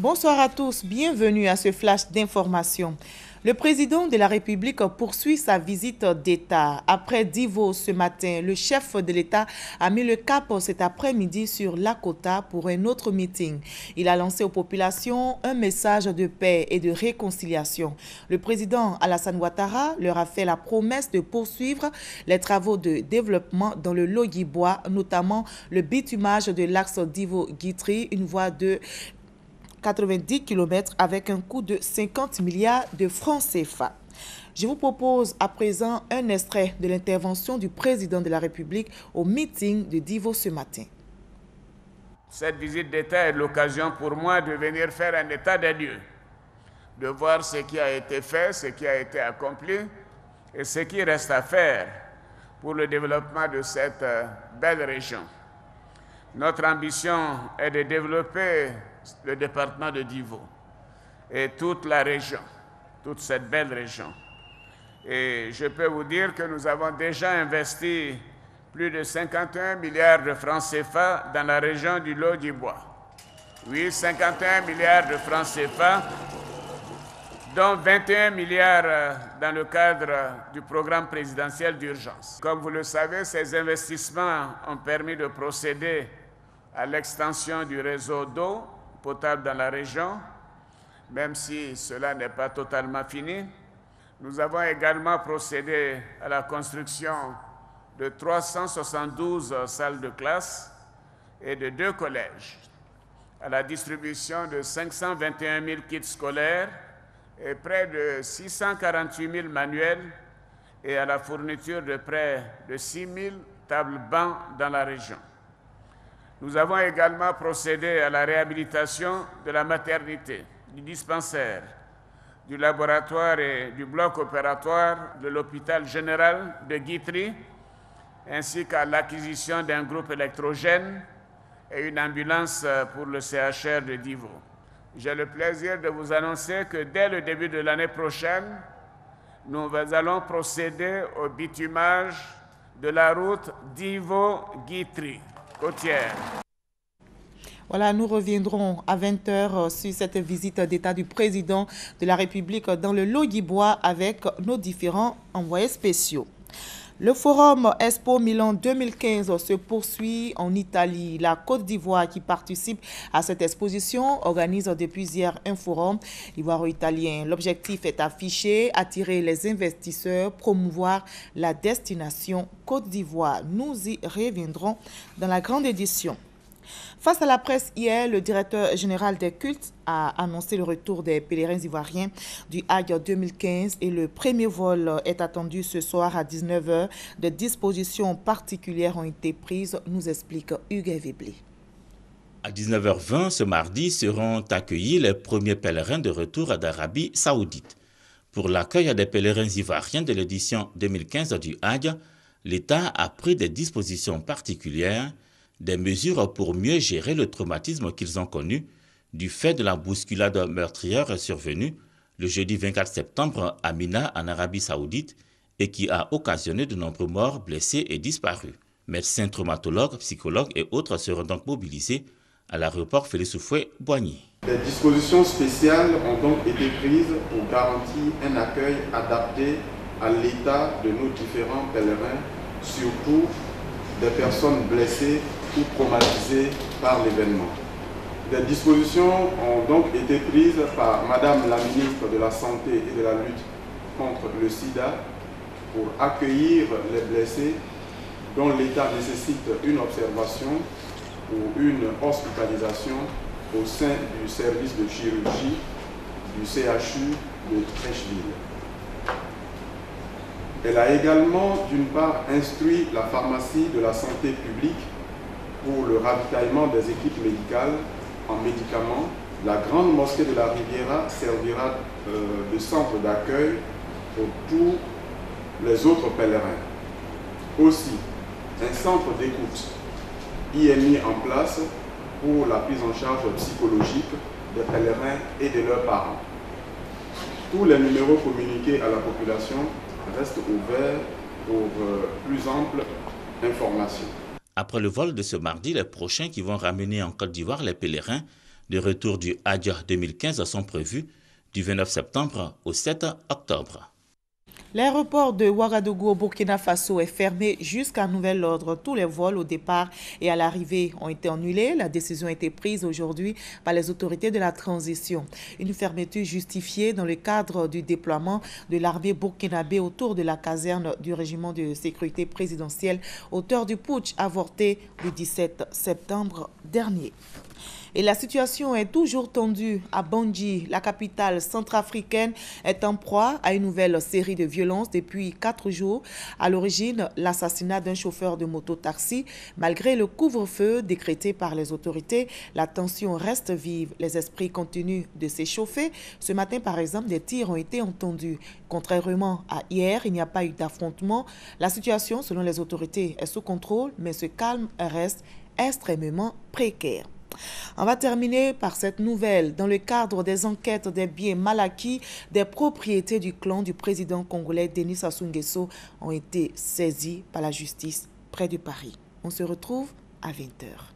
Bonsoir à tous, bienvenue à ce flash d'information. Le président de la République poursuit sa visite d'État. Après Divo ce matin, le chef de l'État a mis le cap cet après-midi sur Lakota pour un autre meeting. Il a lancé aux populations un message de paix et de réconciliation. Le président Alassane Ouattara leur a fait la promesse de poursuivre les travaux de développement dans le Logui-Bois, notamment le bitumage de l'axe Divo-Guitry, une voie de 90 km avec un coût de 50 milliards de francs CFA. Je vous propose à présent un extrait de l'intervention du président de la République au meeting de Divo ce matin. Cette visite d'État est l'occasion pour moi de venir faire un état des lieux, de voir ce qui a été fait, ce qui a été accompli et ce qui reste à faire pour le développement de cette belle région. Notre ambition est de développer le département de Divo et toute la région, toute cette belle région. Et je peux vous dire que nous avons déjà investi plus de 51 milliards de francs CFA dans la région du Logui-Bois. Oui, 51 milliards de francs CFA, dont 21 milliards dans le cadre du programme présidentiel d'urgence. Comme vous le savez, ces investissements ont permis de procéder à l'extension du réseau d'eau potable dans la région, même si cela n'est pas totalement fini. Nous avons également procédé à la construction de 372 salles de classe et de 2 collèges, à la distribution de 521 000 kits scolaires et près de 648 000 manuels et à la fourniture de près de 6 000 tables-bancs dans la région. Nous avons également procédé à la réhabilitation de la maternité, du dispensaire, du laboratoire et du bloc opératoire de l'hôpital général de Guitry, ainsi qu'à l'acquisition d'un groupe électrogène et une ambulance pour le CHR de Divo. J'ai le plaisir de vous annoncer que dès le début de l'année prochaine, nous allons procéder au bitumage de la route Divo-Guitry. Côtière. Voilà, nous reviendrons à 20h sur cette visite d'État du président de la République dans le Logui-Bois avec nos différents envoyés spéciaux. Le forum Expo Milan 2015 se poursuit en Italie. La Côte d'Ivoire, qui participe à cette exposition, organise depuis hier un forum ivoiro-italien. L'objectif est affiché, attirer les investisseurs, promouvoir la destination Côte d'Ivoire. Nous y reviendrons dans la grande édition. Face à la presse hier, le directeur général des cultes a annoncé le retour des pèlerins ivoiriens du Hajj 2015 et le premier vol est attendu ce soir à 19h. Des dispositions particulières ont été prises, nous explique Hugues Véblé. À 19h20 ce mardi seront accueillis les premiers pèlerins de retour d'Arabie Saoudite. Pour l'accueil des pèlerins ivoiriens de l'édition 2015 du Hajj, l'État a pris des dispositions particulières, des mesures pour mieux gérer le traumatisme qu'ils ont connu du fait de la bousculade meurtrière survenue le jeudi 24 septembre à Mina en Arabie Saoudite et qui a occasionné de nombreux morts, blessés et disparus. Médecins, traumatologues, psychologues et autres seront donc mobilisés à l'aéroport Félix Houphouët-Boigny. Des dispositions spéciales ont donc été prises pour garantir un accueil adapté à l'état de nos différents pèlerins, surtout des personnes blessées ou traumatisées par l'événement. Des dispositions ont donc été prises par Madame la ministre de la Santé et de la lutte contre le sida pour accueillir les blessés dont l'état nécessite une observation ou une hospitalisation au sein du service de chirurgie du CHU de Treichville. Elle a également, d'une part, instruit la pharmacie de la santé publique pour le ravitaillement des équipes médicales en médicaments. La grande mosquée de la Riviera servira de centre d'accueil pour tous les autres pèlerins. Aussi, un centre d'écoute y est mis en place pour la prise en charge psychologique des pèlerins et de leurs parents. Tous les numéros communiqués à la population restent ouverts pour plus ample information. Après le vol de ce mardi, les prochains qui vont ramener en Côte d'Ivoire les pèlerins Les retours du Hadj 2015 sont prévus du 29 septembre au 7 octobre. L'aéroport de Ouagadougou au Burkina Faso est fermé jusqu'à nouvel ordre. Tous les vols au départ et à l'arrivée ont été annulés. La décision a été prise aujourd'hui par les autorités de la transition. Une fermeture justifiée dans le cadre du déploiement de l'armée burkinabé autour de la caserne du régiment de sécurité présidentielle, auteur du putsch avorté le 17 septembre dernier. Et la situation est toujours tendue à Bangui. La capitale centrafricaine est en proie à une nouvelle série de violences depuis 4 jours. À l'origine, l'assassinat d'un chauffeur de moto-taxi. Malgré le couvre-feu décrété par les autorités, la tension reste vive. Les esprits continuent de s'échauffer. Ce matin, par exemple, des tirs ont été entendus. Contrairement à hier, il n'y a pas eu d'affrontement. La situation, selon les autorités, est sous contrôle, mais ce calme reste extrêmement précaire. On va terminer par cette nouvelle. Dans le cadre des enquêtes des biens mal acquis, des propriétés du clan du président congolais Denis Sassou Nguesso ont été saisies par la justice près de Paris. On se retrouve à 20 h.